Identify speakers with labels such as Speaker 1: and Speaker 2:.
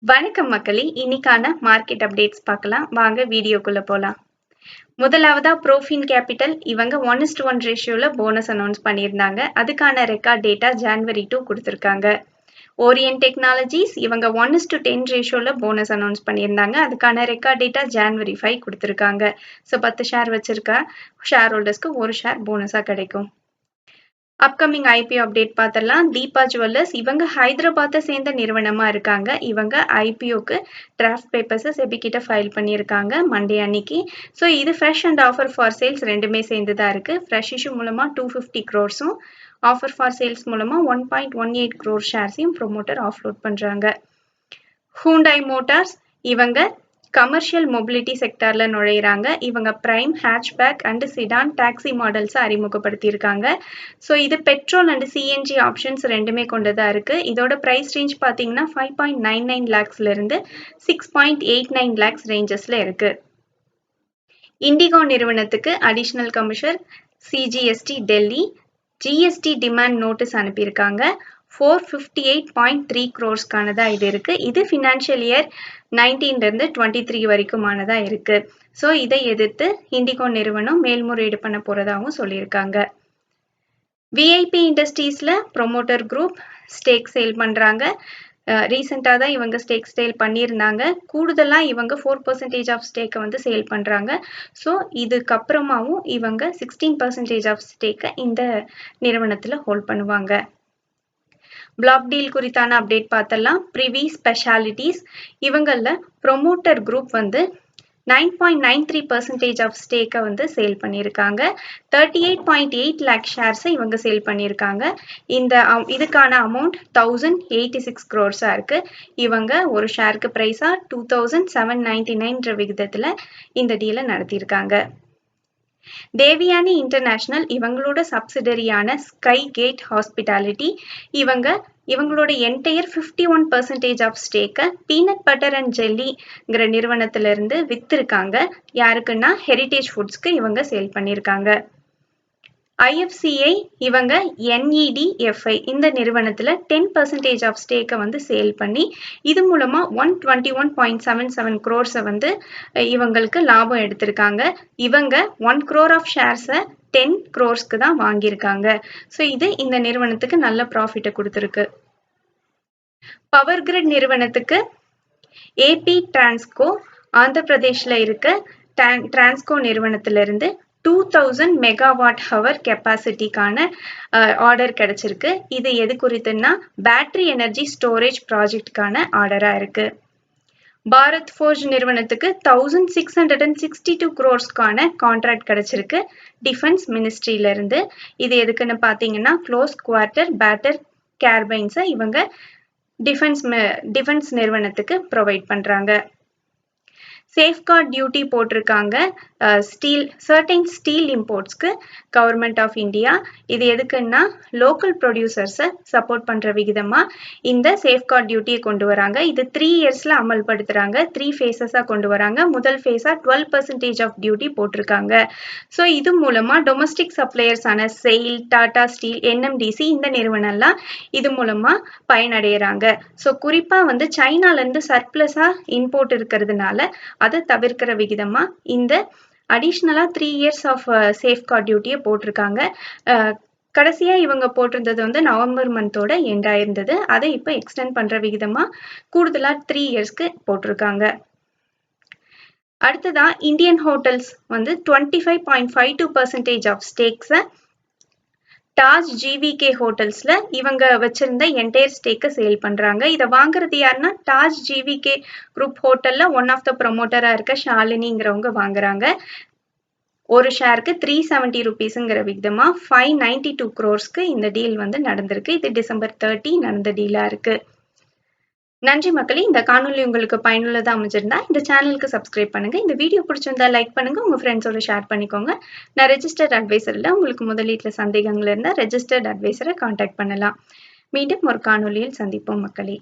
Speaker 1: வணக்கம் மக்களே, இன்னைக்கான மார்க்கெட் அப்டேட்ஸ் பார்க்கலாம். வாங்க வீடியோக்குள்ள போலாம். முதலாவதா ப்ரோஃபின் கேபிட்டல் இவங்க 1:1 ரேஷியோல போனஸ் அனௌன்ஸ் பண்ணியிருந்தாங்க. அதுக்கான ரெக்கார்ட் டேட்டா ஜனவரி 2 கொடுத்திருக்காங்க. ஓரியன்ட் டெக்னாலஜிஸ் இவங்க 1:10 ரேஷியோல போனஸ் அனௌன்ஸ் பண்ணியிருந்தாங்க. அதுக்கான ரெக்கார்ட் டேட்டா ஜனவரி 5 கொடுத்திருக்காங்க. ஸோ 10 ஷேர் வச்சிருக்க ஷேர் ஹோல்டர்ஸ்க்கு ஒரு ஷேர் போனஸா கிடைக்கும். அப்கமிங் ஐபிஓ அப்டேட் பார்த்தலாம். தீபா ஜுவல்லர்ஸ் இவங்க ஹைதராபாத்தை சேர்ந்த நிறுவனமா இருக்காங்க. இவங்க ஐபிஓக்கு டிராஃப்ட் பேப்பர்ஸை செபி கிட்ட ஃபைல் பண்ணியிருக்காங்க மண்டே அன்னைக்கு. ஸோ இது fresh and offer for sales ரெண்டுமே சேர்ந்து தான் இருக்கு. ஃப்ரெஷ் இஷ்யூ மூலமா 250 crores-உம் ஆஃபர் ஃபார் சேல்ஸ் மூலமா 1.18 crore ஷேர்ஸையும் ப்ரொமோட்டர் ஆஃப்லோட் பண்றாங்க. ஹூண்டாய் மோட்டார்ஸ் இவங்க கமர்ஷியல் மொபிலிட்டி செக்டார்ல நுழையிறாங்க. இவங்க prime, hatchback and sedan taxi மாடல்ஸை அறிமுகப்படுத்தியிருக்காங்க. ஸோ இது பெட்ரோல் அண்ட் சிஎன்ஜி ஆப்ஷன்ஸ் ரெண்டுமே கொண்டதா இருக்கு. இதோட பிரைஸ் ரேஞ்ச் பார்த்தீங்கன்னா 5.99 lakhsல இருந்து 6.89 lakhs ரேஞ்சஸ்ல இருக்கு. இண்டிகோ நிறுவனத்துக்கு additional commissioner CGST Delhi GST demand notice அனுப்பியிருக்காங்க. 458.3 crores-க்கானதா இது இருக்கு. இது ஃபினான்ஷியல் இயர் 19 இருந்து 23 வரைக்குமானதா இருக்கு. ஸோ இதை எதிர்த்து இண்டிகோ நிறுவனம் மேல்முறையீடு பண்ண போறதாகவும் சொல்லியிருக்காங்க. விஐபி இண்டஸ்ட்ரீஸ்ல ப்ரொமோட்டர் குரூப் ஸ்டேக் சேல் பண்றாங்க. ரீசெண்டாக தான் இவங்க ஸ்டேக் சேல் பண்ணியிருந்தாங்க. கூடுதலாக இவங்க 4% ஆஃப் ஸ்டேக்கை வந்து சேல் பண்ணுறாங்க. ஸோ இதுக்கப்புறமாவும் இவங்க 16% ஆஃப் ஸ்டேக்கை இந்த நிறுவனத்தில் ஹோல்ட் பண்ணுவாங்க. பிளாக் டீல் குறித்தான அப்டேட் பார்த்தலாம். பிரிவி ஸ்பெஷாலிட்டிஸ் இவங்களில் ப்ரொமோட்டர் குரூப் வந்து 9.93% ஆஃப் ஸ்டேக்கை வந்து சேல் பண்ணியிருக்காங்க. 38.8 lakh ஷேர்ஸை இவங்க சேல் பண்ணியிருக்காங்க. இதுக்கான அமௌண்ட் 1086 crores-ஆ இருக்கு. இவங்க ஒரு ஷேருக்கு பிரைஸா 2799 விகிதத்தில் இந்த டீலை நடத்தியிருக்காங்க. தேவியானி இன்டர்நேஷனல் இவங்களோட சப்சிடரியான ஸ்கை கேட் ஹாஸ்பிட்டாலிட்டி இவங்களோட என்டையர் 51% ஆஃப் ஸ்டேக்கை பீனட் பட்டர் அண்ட் ஜெல்லிங்கிற நிறுவனத்திலிருந்து வித்திருக்காங்க. யாருக்குன்னா ஹெரிடேஜ் ஃபுட்ஸ்க்கு இவங்க சேல் பண்ணியிருக்காங்க. ஐஎஃப்சிஐ இவங்க NEDFI இந்த நிறுவனத்தில் 10% ஆஃப் ஸ்டேக்கை வந்து சேல் பண்ணி இது மூலமா 121.77 crores-ஐ வந்து இவங்களுக்கு லாபம் எடுத்திருக்காங்க. இவங்க 1 crore ஆஃப் ஷேர்ஸை 10 crores-க்கு தான் வாங்கியிருக்காங்க. ஸோ இது இந்த நிறுவனத்துக்கு நல்ல ப்ராஃபிட்டை கொடுத்துருக்கு. பவர் கிரிட் நிறுவனத்துக்கு ஏபி டிரான்ஸ்கோ ஆந்திர பிரதேஷ்ல இருக்க டிரான்ஸ்கோ நிறுவனத்திலிருந்து 2000 மெகாவாட் ஹவர் கெப்பாசிட்டிக்கான ஆர்டர் கிடைச்சிருக்கு. இது எது குறித்துன்னா பேட்டரி எனர்ஜி ஸ்டோரேஜ் ப்ராஜெக்டுக்கான ஆர்டரா இருக்கு. பாரத் ஃபோர்ஜ் நிறுவனத்துக்கு 1662 crores-க்கான கான்ட்ராக்ட் கிடைச்சிருக்கு டிஃபென்ஸ் மினிஸ்ட்ரியில இருந்து. இது எதுக்குன்னு பார்த்தீங்கன்னா க்ளோஸ் குவார்ட்டர் பேட்டர் கேர்பைன்ஸை இவங்க டிஃபென்ஸ் நிறுவனத்துக்கு ப்ரொவைட் பண்றாங்க. சேஃப்கார்ட் டியூட்டி போட்டிருக்காங்க சர்டைன் ஸ்டீல் இம்போர்ட்ஸ்க்கு கவர்மெண்ட் ஆஃப் இந்தியா. இது எதுக்குன்னா லோக்கல் ப்ரொடியூசர்ஸை சப்போர்ட் பண்ற விகிதமா இந்த சேஃப்கார்ட் டியூட்டியை கொண்டு வராங்க. இது 3 years-ல அமல்படுத்துறாங்க. 3 phases-ஆ கொண்டு வராங்க. முதல் ஃபேஸா 12% ஆஃப் டியூட்டி போட்டிருக்காங்க. ஸோ இது மூலமா டொமஸ்டிக் சப்ளையர்ஸான செயில், டாடா ஸ்டீல், NMDC இந்த நிறுவனம்லாம் இது மூலமா பயனடைகிறாங்க. ஸோ குறிப்பா வந்து சைனால இருந்து சர்ப்ளஸா இம்போர்ட் இருக்கிறதுனால அதை தவிர்க்கிற விகிதமா இந்த அடிஷ்னலா 3 years ஆஃப் சேஃப்கார்ட் டியூட்டியை போட்டிருக்காங்க. கடைசியா இவங்க போட்டிருந்தது வந்து நவம்பர் மந்தோட எண்ட் ஆயிருந்தது. அதை இப்போ எக்ஸ்டெண்ட் பண்ற விகிதமா கூடுதலா 3 years-க்கு போட்டிருக்காங்க. அடுத்ததா இந்தியன் ஹோட்டல்ஸ் வந்து 25.52% ஆஃப் ஸ்டேக்ஸை டாஜ் GVK ஹோட்டல்ஸ்ல இவங்க வச்சிருந்த என்டையர் ஸ்டேக்கை சேல் பண்றாங்க. இதை வாங்குறது யாருன்னா டாஜ் GVK குரூப் ஹோட்டல்ல ஒன் ஆஃப் த ப்ரொமோட்டரா இருக்க ஷாலினிங்கிறவங்க வாங்குறாங்க. ஒரு ஷேருக்கு 370 rupees-ங்கிற விகிதமா 592 crores-க்கு இந்த டீல் வந்து நடந்திருக்கு. இது டிசம்பர் 30 நடந்த டீலா இருக்கு. நன்றி மக்களே. இந்த காணொலி உங்களுக்கு பயனுள்ளதா அமைஞ்சிருந்தா இந்த சேனலுக்கு சப்ஸ்கிரைப் பண்ணுங்க. இந்த வீடியோ பிடிச்சிருந்தா லைக் பண்ணுங்க. உங்க ஃப்ரெண்ட்ஸோட ஷேர் பண்ணிக்கோங்க. நான் ரெஜிஸ்டர்ட் அட்வைசர் இல்ல. உங்களுக்கு முதலீட்டுல சந்தேகங்கள் இருந்தா ரெஜிஸ்டர்ட் அட்வைசரை கான்டாக்ட் பண்ணலாம். மீண்டும் ஒரு காணொலியில் சந்திப்போம் மக்களே.